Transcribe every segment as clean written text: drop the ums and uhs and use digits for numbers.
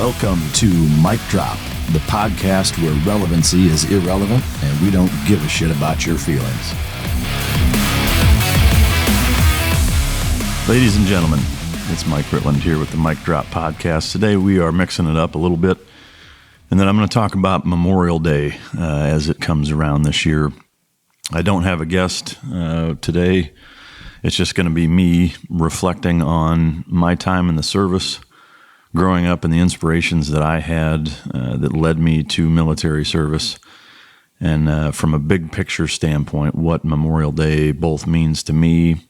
Welcome to Mic Drop, the podcast where relevancy is irrelevant and we don't give a shit about your feelings. Ladies and gentlemen, it's Mike Ritland here with the Mic Drop podcast. Today we are mixing it up a little bit, and then I'm going to talk about Memorial Day as it comes around this year. I don't have a guest today. It's just going to be me reflecting on my time in the service, growing up, and the inspirations that I had that led me to military service. And from a big picture standpoint, what Memorial Day both means to me,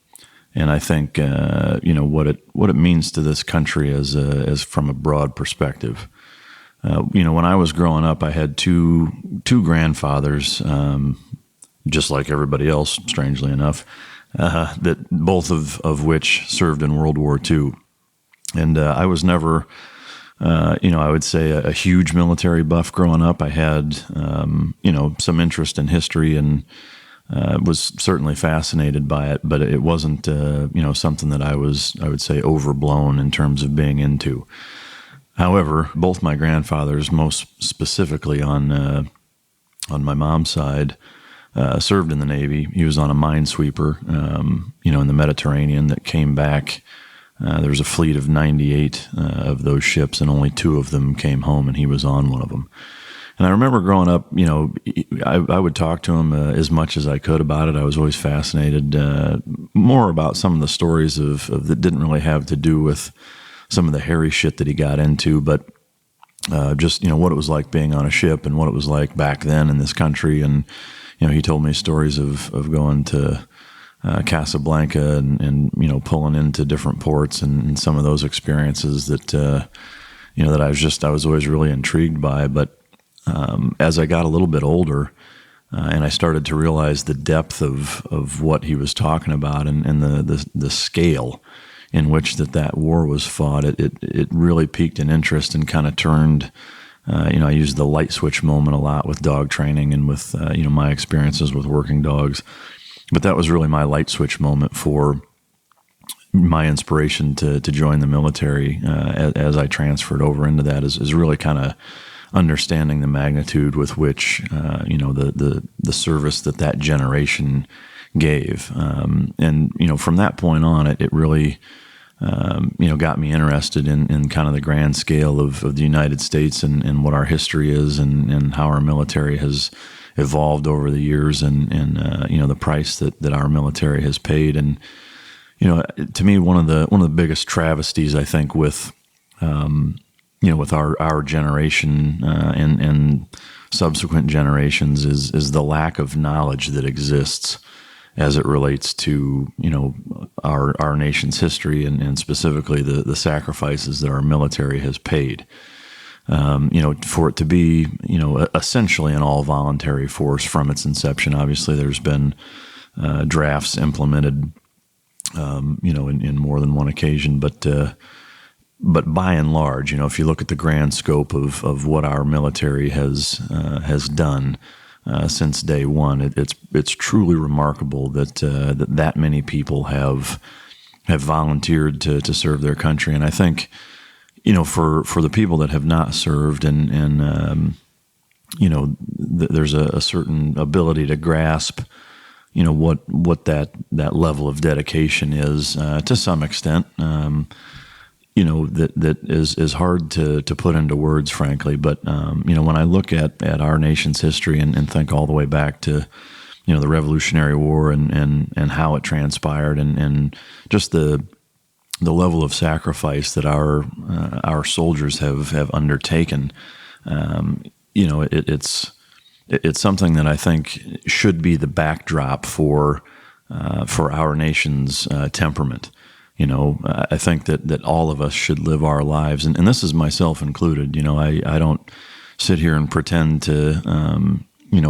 and I think what it means to this country as from a broad perspective. When I was growing up, I had two grandfathers, just like everybody else, strangely enough, that both of which served in World War II. And I was never, I would say a huge military buff growing up. I had, some interest in history and was certainly fascinated by it, but it wasn't, something that I would say overblown in terms of being into. However, both my grandfathers, most specifically on my mom's side, served in the Navy. He was on a minesweeper, in the Mediterranean that came back. There was a fleet of 98 of those ships, and only 2 of them came home, and he was on one of them. And I remember growing up, I would talk to him as much as I could about it. I was always fascinated more about some of the stories that didn't really have to do with some of the hairy shit that he got into, but just what it was like being on a ship and what it was like back then in this country. And he told me stories of going to Casablanca and pulling into different ports and some of those experiences that that I was always really intrigued by. But as I got a little bit older and I started to realize the depth of what he was talking about and the scale in which that war was fought, it really piqued an interest and kind of turned. I use the light switch moment a lot with dog training and with my experiences with working dogs. But that was really my light switch moment for my inspiration to join the military as I transferred over into that is really kind of understanding the magnitude with which, the service that generation gave. From that point on, it really, got me interested in kind of the grand scale of the United States and what our history is and how our military has evolved over the years and the price that our military has paid. And, to me, one of the biggest travesties, I think, with our generation and subsequent generations is the lack of knowledge that exists as it relates to, our nation's history and specifically the sacrifices that our military has paid. For it to be, essentially an all-voluntary force from its inception. Obviously, there's been drafts implemented, in more than one occasion. But by and large, if you look at the grand scope of what our military has done since day one, it's truly remarkable that many people have volunteered to serve their country. And I think, for the people that have not served and there's a certain ability to grasp, what that level of dedication is to some extent, that is hard to put into words, frankly. But, when I look at our nation's history and think all the way back to, the Revolutionary War and how it transpired and just the level of sacrifice that our soldiers have undertaken, it's something that I think should be the backdrop for our nation's temperament. I think that all of us should live our lives, and this is myself included. I don't sit here and pretend to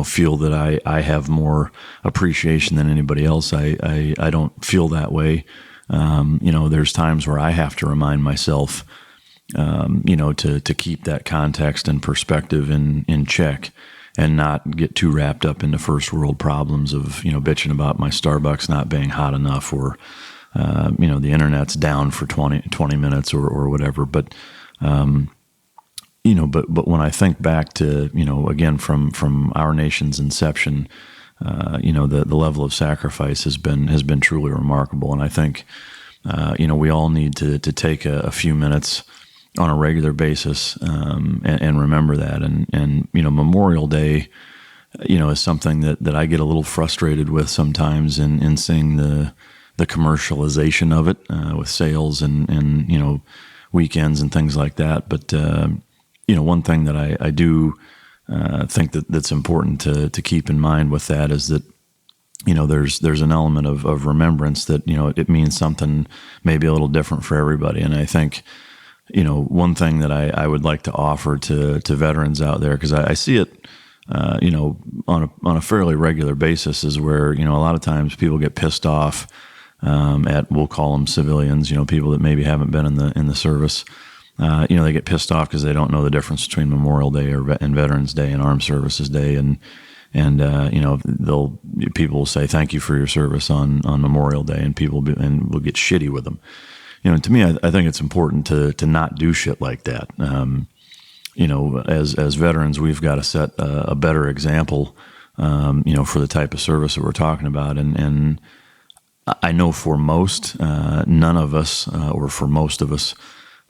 feel that I have more appreciation than anybody else. I don't feel that way. There's times where I have to remind myself, to keep that context and perspective in check and not get too wrapped up into first world problems of, bitching about my Starbucks not being hot enough or, the internet's down for 20 minutes or whatever. But but when I think back to, again, from our nation's inception, the level of sacrifice has been truly remarkable. And I think, we all need to take a few minutes on a regular basis, and remember that. And Memorial Day, is something that I get a little frustrated with sometimes in seeing the commercialization of it, with sales and weekends and things like that. But, one thing that I do think that's important to keep in mind with that is that, there's an element of remembrance that, it means something maybe a little different for everybody. And I think, one thing that I would like to offer to veterans out there, because I see it, on a fairly regular basis, is where, a lot of times people get pissed off at, we'll call them civilians, people that maybe haven't been in the service. They get pissed off because they don't know the difference between Memorial Day and Veterans Day and Armed Services Day, and people will say thank you for your service on Memorial Day, and will get shitty with them. And to me, I think it's important to not do shit like that. As veterans, we've got to set a better example, for the type of service that we're talking about. And I know for most, none of us, or for most of us,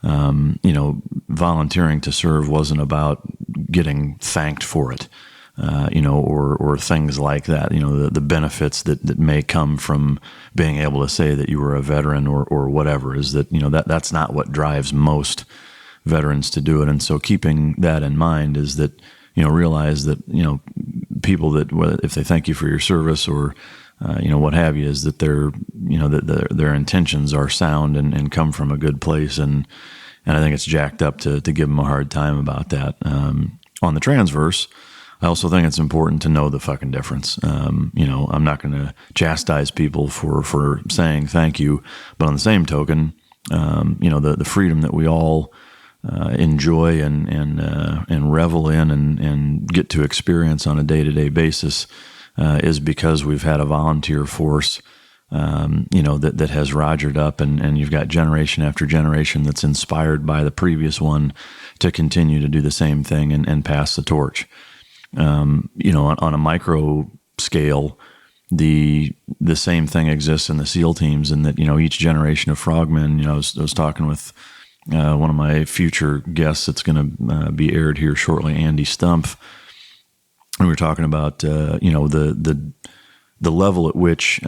volunteering to serve wasn't about getting thanked for it, or things like that. The benefits that may come from being able to say that you were a veteran or whatever, is that, that's not what drives most veterans to do it. And so keeping that in mind is that, realize that, people that, if they thank you for your service or, what have you, is that their intentions are sound and come from a good place. And I think it's jacked up to give them a hard time about that. On the transverse, I also think it's important to know the fucking difference. I'm not going to chastise people for saying thank you, but on the same token, the freedom that we all enjoy and revel in and get to experience on a day-to-day basis is because we've had a volunteer force, that has rogered up, and you've got generation after generation that's inspired by the previous one to continue to do the same thing and pass the torch. On a micro scale, the same thing exists in the SEAL teams, and that, each generation of frogmen, I was talking with one of my future guests that's going to be aired here shortly, Andy Stumpf, and we were talking about, the level at which,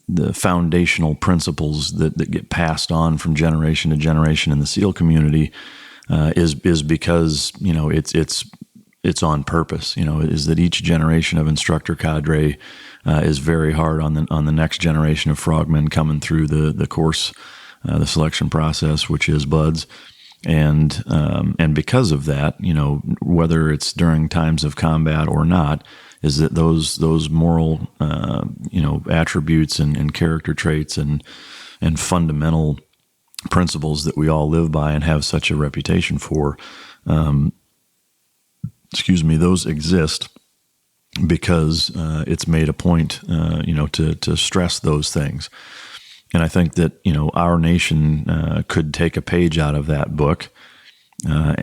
the foundational principles that get passed on from generation to generation in the SEAL community, is because, it's on purpose, is that each generation of instructor cadre, is very hard on the next generation of frogmen coming through the course, the selection process, which is BUDS. And because of that, whether it's during times of combat or not, is that those moral, attributes and character traits and fundamental principles that we all live by and have such a reputation for, those exist because it's made a point, to stress those things. And I think that, our nation could take a page out of that book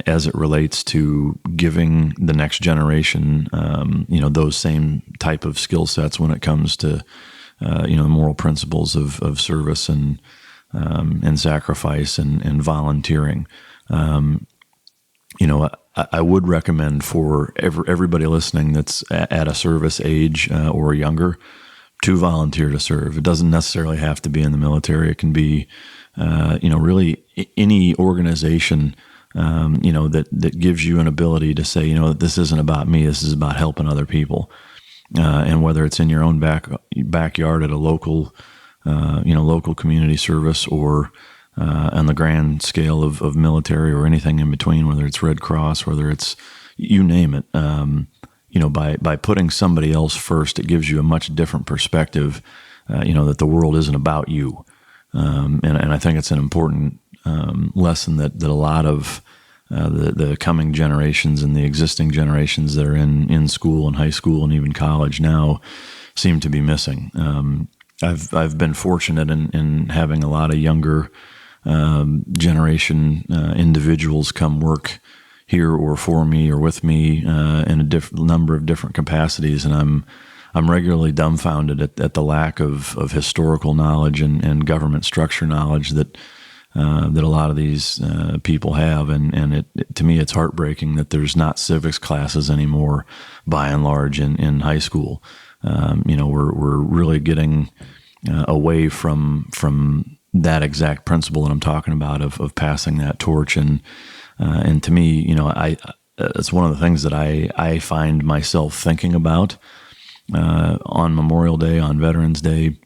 as it relates to giving the next generation, those same type of skill sets when it comes to, the moral principles of service and sacrifice and volunteering. I would recommend for everybody listening that's at a service age or younger to volunteer to serve. It doesn't necessarily have to be in the military. It can be, really any organization, that gives you an ability to say, this isn't about me. This is about helping other people. And whether it's in your own backyard at a local, local community service or on the grand scale of military or anything in between, whether it's Red Cross, whether it's, you name it, by putting somebody else first, it gives you a much different perspective, that the world isn't about you. And I think it's an important lesson that a lot of the coming generations and the existing generations that are in school and high school and even college now seem to be missing. I've been fortunate in having a lot of younger generation individuals come work here or for me or with me in a number of different capacities, and I'm regularly dumbfounded at the lack of historical knowledge and government structure knowledge that a lot of these people have, and to me it's heartbreaking that there's not civics classes anymore, by and large, in high school. We're really getting away from that exact principle that I'm talking about of passing that torch, and to me, it's one of the things that I find myself thinking about on Memorial Day, on Veterans Day,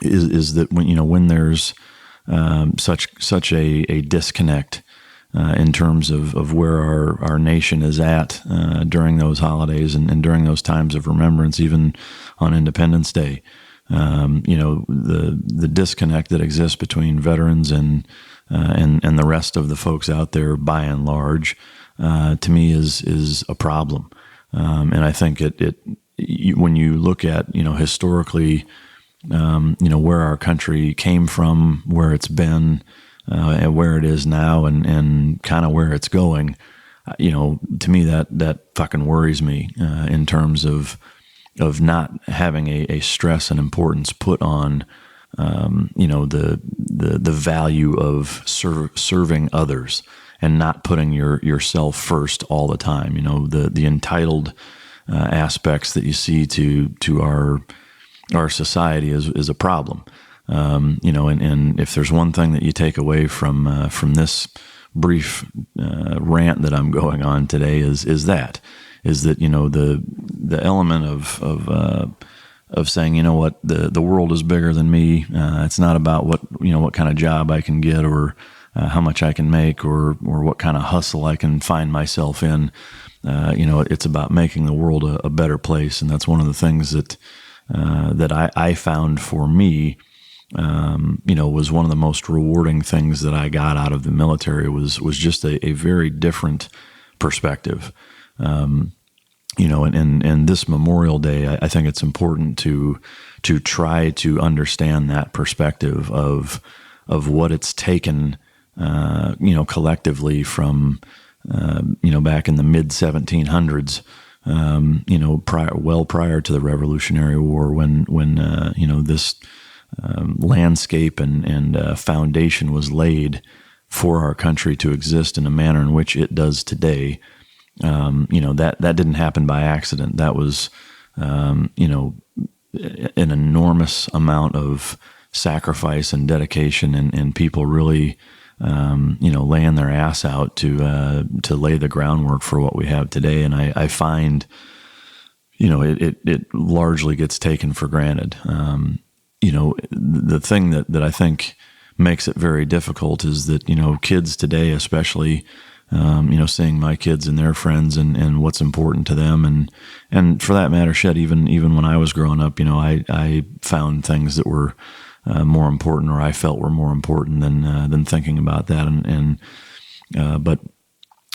is that when there's such a disconnect in terms of where our nation is at during those holidays and during those times of remembrance, even on Independence Day. The disconnect that exists between veterans and the rest of the folks out there, by and large, to me is a problem. And I think when you look at historically, where our country came from, where it's been, and where it is now, and kind of where it's going, to me that fucking worries me in terms of not having a stress and importance put on the value of serving others and not putting yourself first all the time. The entitled aspects that you see to our society is a problem. And if there's one thing that you take away from this brief rant that I'm going on today is that the element of saying, the world is bigger than me. It's not about what kind of job I can get or how much I can make or what kind of hustle I can find myself in. It's about making the world a better place, and that's one of the things that I found for me, was one of the most rewarding things that I got out of the military was just a very different perspective. And this Memorial Day, I think it's important to try to understand that perspective of what it's taken, collectively from, back in the mid 1700s, prior to the Revolutionary War, when this landscape and foundation was laid for our country to exist in a manner in which it does today. That didn't happen by accident. That was, an enormous amount of sacrifice and dedication, and people really, laying their ass out to lay the groundwork for what we have today. And I find, it largely gets taken for granted. The thing that I think makes it very difficult is that, kids today, especially, seeing my kids and their friends and what's important to them. And for that matter, even when I was growing up, I found things that were more important, or I felt were more important than thinking about that. But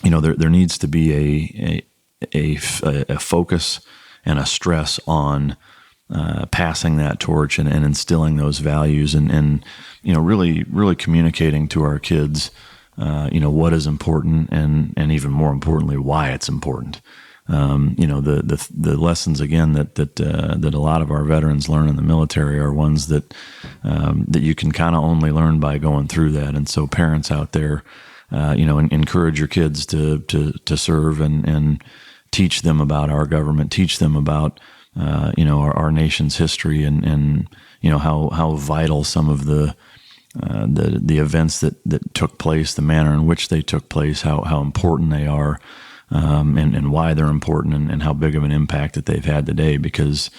there needs to be a focus and a stress on passing that torch and instilling those values and really communicating to our kids what is important and even more importantly why it's important. The lessons again that a lot of our veterans learn in the military are ones that you can kind of only learn by going through that. And so parents out there, encourage your kids to serve and teach them about our government, teach them about our nation's history and how vital some of the events that took place, the manner in which they took place, how important they are, and why they're important, and how big of an impact that they've had today. Because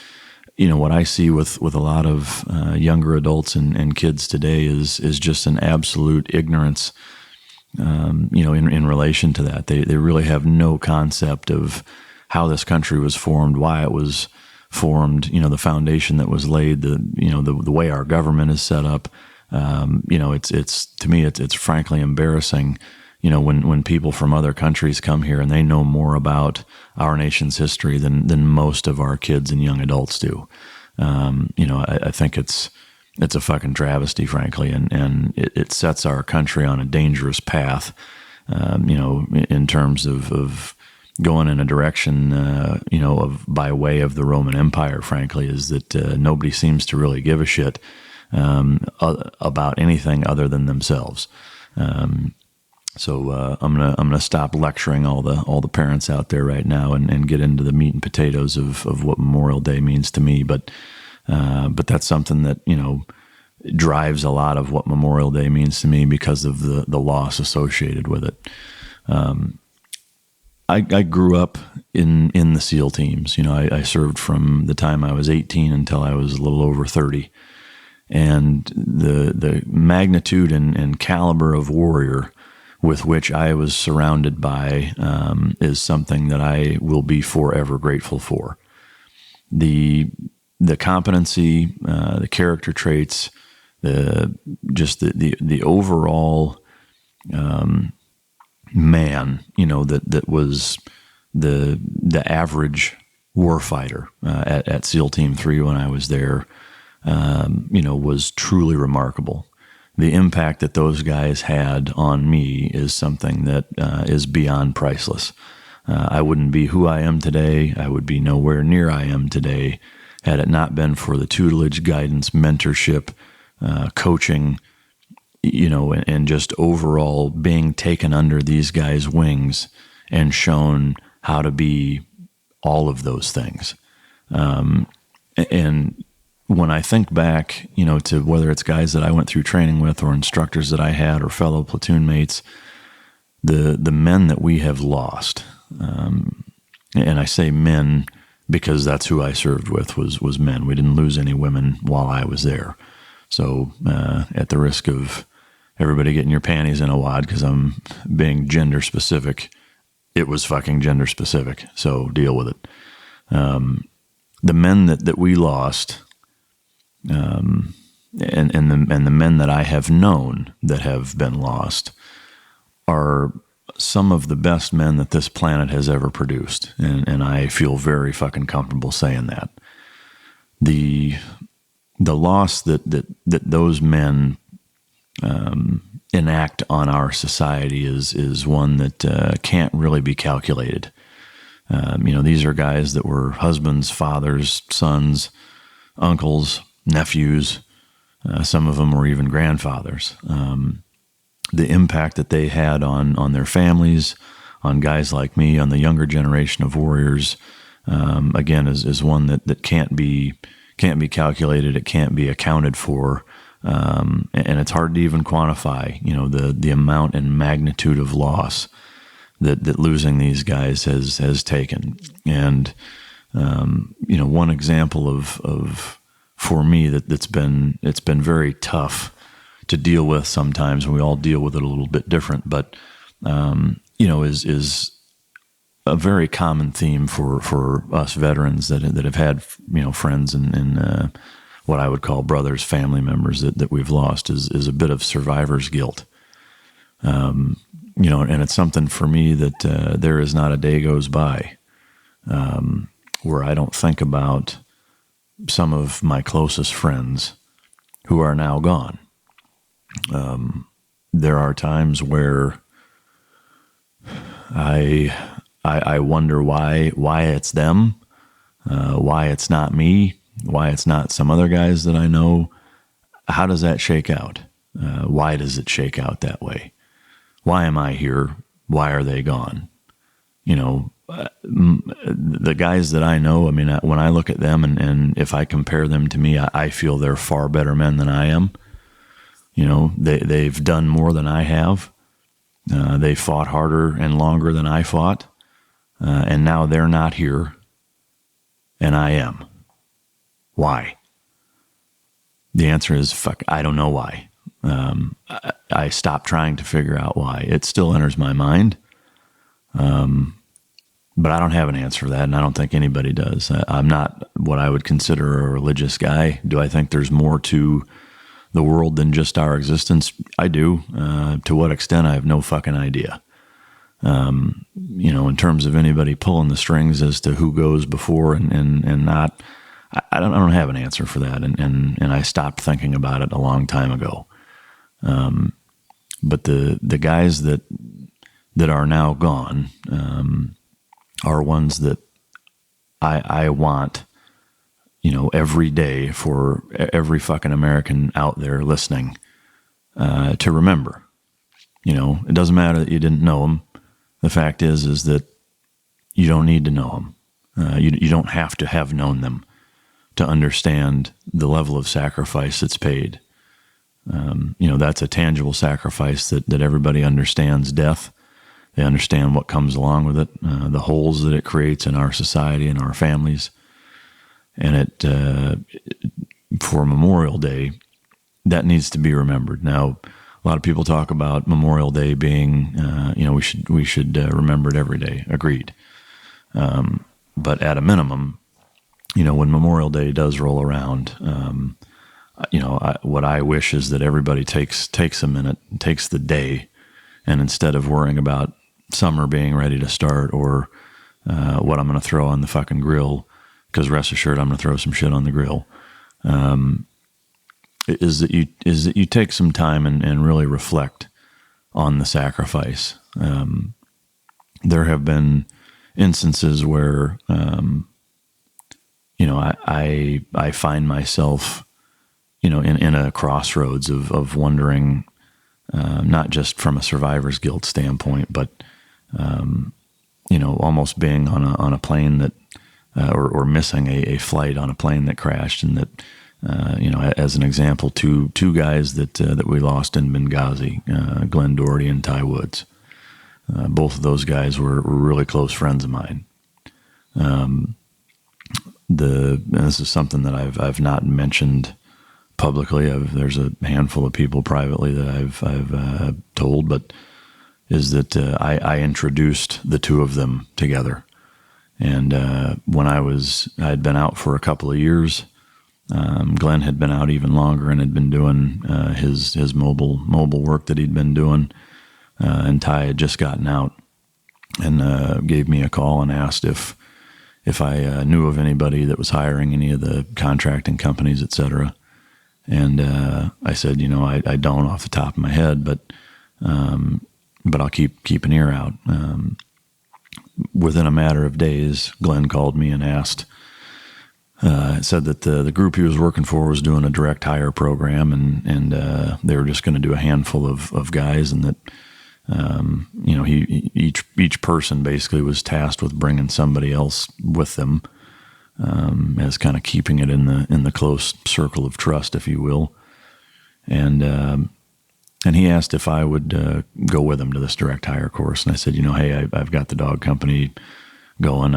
what I see with a lot of younger adults and kids today is just an absolute ignorance, in relation to that. They really have no concept of how this country was formed, why it was formed, the foundation that was laid, the way our government is set up. It's to me, it's frankly embarrassing, when people from other countries come here and they know more about our nation's history than most of our kids and young adults do. I think it's it's a fucking travesty, frankly, and it sets our country on a dangerous path, in terms of going in a direction, by way of the Roman Empire, frankly, is that nobody seems to really give a shit about anything other than themselves. So I'm gonna stop lecturing all the parents out there right now and get into the meat and potatoes of what Memorial Day means to me. But that's something that drives a lot of what Memorial Day means to me because of the loss associated with it. I grew up in the SEAL teams. I served from the time I was 18 until I was a little over 30, and the magnitude and caliber of warrior with which I was surrounded by is something that I will be forever grateful for. The competency, the character traits, the overall man, that was the average warfighter at SEAL Team 3 when I was there, was truly remarkable. The impact that those guys had on me is something that is beyond priceless. I wouldn't be who I am today. I would be nowhere near I am today had it not been for the tutelage, guidance, mentorship, coaching, and just overall being taken under these guys' wings and shown how to be all of those things. And when I think back, to whether it's guys that I went through training with or instructors that I had or fellow platoon mates, the men that we have lost, and I say men because that's who I served with was men. We didn't lose any women while I was there. So at the risk of everybody getting your panties in a wad because I'm being gender specific, it was fucking gender specific. So deal with it. The men that we lost, and the men that I have known that have been lost are some of the best men that this planet has ever produced. And I feel very fucking comfortable saying that. The loss that those men enact on our society is one that can't really be calculated. These are guys that were husbands, fathers, sons, uncles, nephews. Some of them were even grandfathers. The impact that they had on their families, on guys like me, on the younger generation of warriors, again, is one that can't be calculated. It can't be accounted for. And it's hard to even quantify, the amount and magnitude of loss that losing these guys has taken. And, one example of for me it's been very tough to deal with sometimes, and we all deal with it a little bit different, but, is a very common theme for us veterans that have had, friends and what I would call brothers, family members that we've lost is a bit of survivor's guilt. And it's something for me that there is not a day goes by where I don't think about some of my closest friends who are now gone. There are times where I wonder why it's them, why it's not me, why it's not some other guys that I know. How does that shake out? Why does it shake out that way? Why am I here? Why are they gone? The guys that I know, when I look at them and if I compare them to me, I feel they're far better men than I am. They've done more than I have. They fought harder and longer than I fought. And now they're not here and I am. Why? The answer is, I don't know why. I stopped trying to figure out why. It still enters my mind. But I don't have an answer for that, and I don't think anybody does. I'm not what I would consider a religious guy. Do I think there's more to the world than just our existence? I do. To what extent, I have no fucking idea. In terms of anybody pulling the strings as to who goes before and not, I don't have an answer for that, and I stopped thinking about it a long time ago. But the guys that are now gone are ones that I want, every day for every fucking American out there listening to remember. It doesn't matter that you didn't know them. The fact is that you don't need to know them. You don't have to have known them to understand the level of sacrifice that's paid. That's a tangible sacrifice that everybody understands death. They understand what comes along with it, the holes that it creates in our society and our families. And for Memorial Day, that needs to be remembered. Now, a lot of people talk about Memorial Day being, we should remember it every day. Agreed. But at a minimum, when Memorial Day does roll around, what I wish is that everybody takes a minute, takes the day, and instead of worrying about summer being ready to start or what I'm going to throw on the fucking grill, because rest assured I'm going to throw some shit on the grill, is that you take some time and really reflect on the sacrifice. There have been instances where, I find myself, in a crossroads of wondering, not just from a survivor's guilt standpoint, but, almost being on a plane that, or missing a flight on a plane that crashed, and that, as an example, two guys that we lost in Benghazi, Glenn Doherty and Ty Woods. Both of those guys were really close friends of mine. This is something that I've not mentioned publicly. There's a handful of people privately that I've told, but is that I introduced the two of them together. And when I had been out for a couple of years, Glenn had been out even longer and had been doing his mobile work that he'd been doing, and Ty had just gotten out and gave me a call and asked if I knew of anybody that was hiring any of the contracting companies, et cetera. And I said, I don't off the top of my head, but I'll keep an ear out. Within a matter of days, Glenn called me and asked, said that the group he was working for was doing a direct hire program, and they were just going to do a handful of guys, and that each person basically was tasked with bringing somebody else with them, as kind of keeping it in the close circle of trust, if you will. And he asked if I would go with him to this direct hire course, and I said, hey, I've got the dog company going.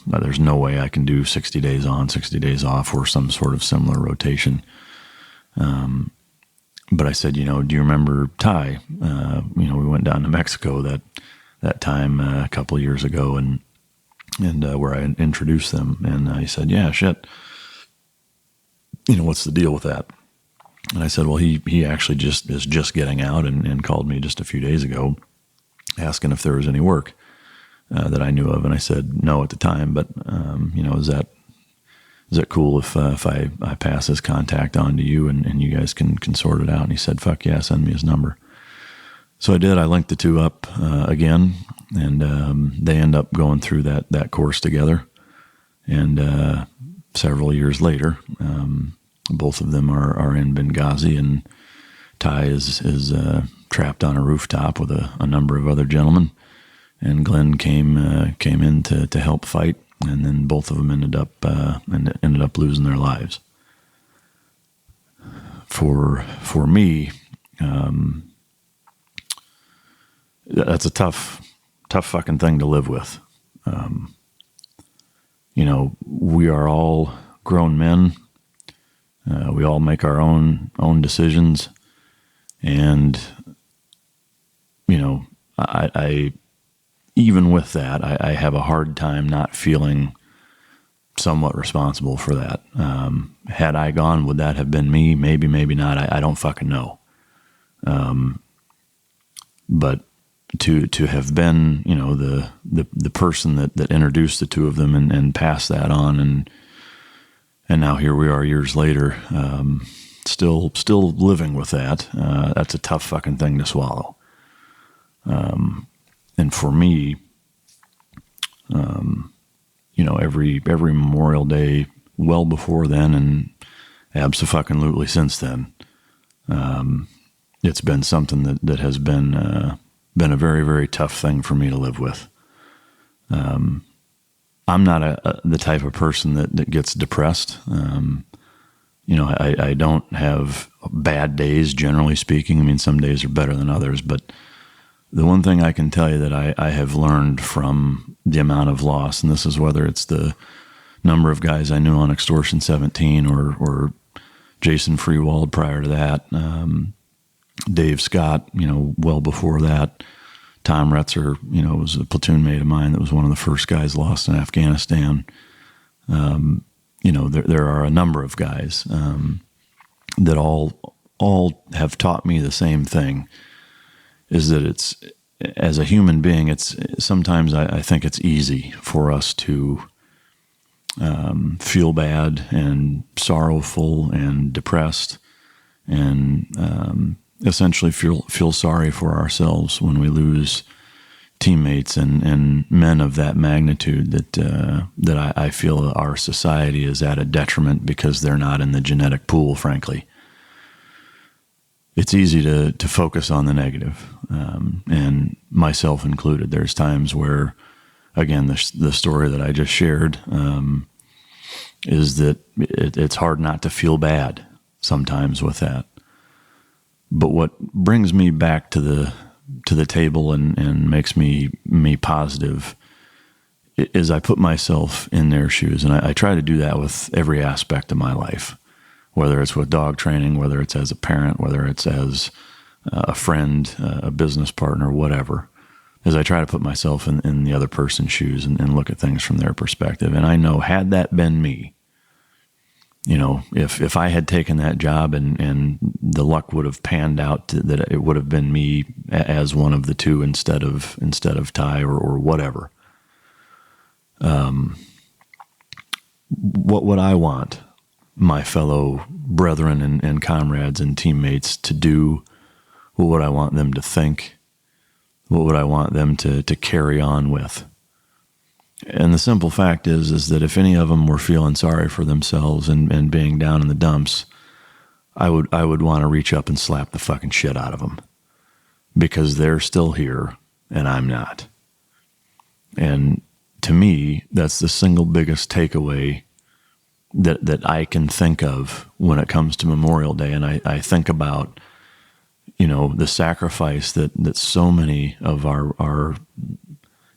There's no way I can do 60 days on, 60 days off, or some sort of similar rotation. But I said, do you remember Ty? We went down to Mexico that time a couple of years ago, and where I introduced them, and he said, yeah, shit. What's the deal with that? And I said, well, he actually is just getting out and called me just a few days ago, asking if there was any work that I knew of. And I said no at the time, but is that cool if I pass his contact on to you and you guys can sort it out? And he said, fuck yeah, send me his number. So I did. I linked the two up again, and they end up going through that course together. And several years later, both of them are in Benghazi, and Ty is trapped on a rooftop with a number of other gentlemen. And Glenn came in to help fight, and then both of them ended up losing their lives. For me, that's a tough fucking thing to live with. We are all grown men. We all make our own decisions, and I even with that, I have a hard time not feeling somewhat responsible for that. Had I gone, would that have been me? Maybe, maybe not. I don't fucking know. But to have been, the person that introduced the two of them and passed that on, and now here we are years later, still living with that. That's a tough fucking thing to swallow. And for me, every Memorial Day, well before then and abso-fucking-lutely since then, it's been something that has been a very, very tough thing for me to live with. I'm not the type of person that gets depressed. I don't have bad days, generally speaking. I mean, some days are better than others, but the one thing I can tell you that I have learned from the amount of loss, and this is whether it's the number of guys I knew on Extortion 17 or Jason Freewald prior to that, Dave Scott, well before that, Tom Retzer, was a platoon mate of mine that was one of the first guys lost in Afghanistan. There are a number of guys that all have taught me the same thing, is that it's, as a human being, it's sometimes I think it's easy for us to feel bad and sorrowful and depressed and essentially feel sorry for ourselves when we lose teammates and men of that magnitude that I feel our society is at a detriment because they're not in the genetic pool, frankly. It's easy to focus on the negative, and myself included. There's times where, again, the story that I just shared is that it's hard not to feel bad sometimes with that. But what brings me back to the table and makes me positive is I put myself in their shoes, and I try to do that with every aspect of my life. Whether it's with dog training, whether it's as a parent, whether it's as a friend, a business partner, whatever, is I try to put myself in the other person's shoes and look at things from their perspective. And I know, had that been me, if I had taken that job and the luck would have panned out that it would have been me as one of the two instead of Ty or whatever, what would I want my fellow brethren and comrades and teammates to do? What would I want them to think? What would I want them to carry on with? And the simple fact is that if any of them were feeling sorry for themselves and being down in the dumps, I would want to reach up and slap the fucking shit out of them, because they're still here and I'm not. And to me, that's the single biggest takeaway that I can think of when it comes to Memorial Day. And I think about, the sacrifice that so many of our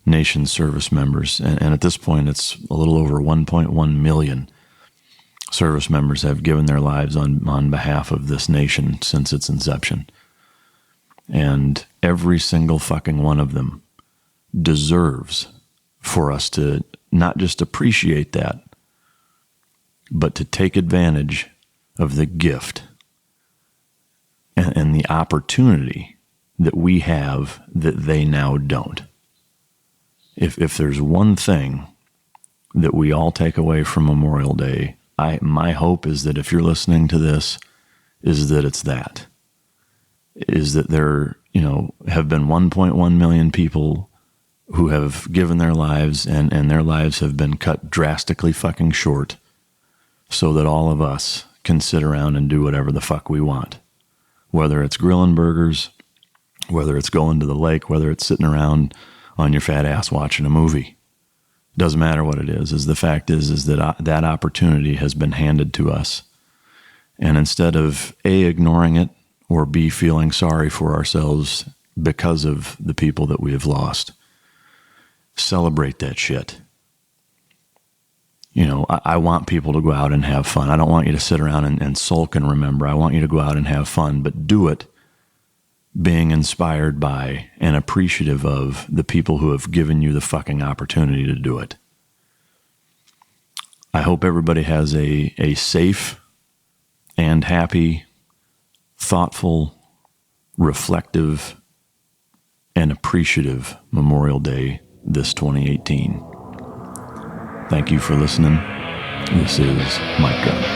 nation's service members, and at this point it's a little over 1.1 million service members have given their lives on behalf of this nation since its inception. And every single fucking one of them deserves for us to not just appreciate that, but to take advantage of the gift and the opportunity that we have that they now don't. If there's one thing that we all take away from Memorial Day, my hope is that if you're listening to this, is that it's that. Is that there, have been 1.1 million people who have given their lives and their lives have been cut drastically fucking short so that all of us can sit around and do whatever the fuck we want. Whether it's grilling burgers, whether it's going to the lake, whether it's sitting around on your fat ass watching a movie. Doesn't matter what it is. The fact is that that opportunity has been handed to us. And instead of A, ignoring it, or B, feeling sorry for ourselves because of the people that we have lost, celebrate that shit. I want people to go out and have fun. I don't want you to sit around and sulk and remember. I want you to go out and have fun, but do it being inspired by and appreciative of the people who have given you the fucking opportunity to do it. I hope everybody has a safe and happy, thoughtful, reflective, and appreciative Memorial Day this 2018. Thank you for listening. This is Mike Drop.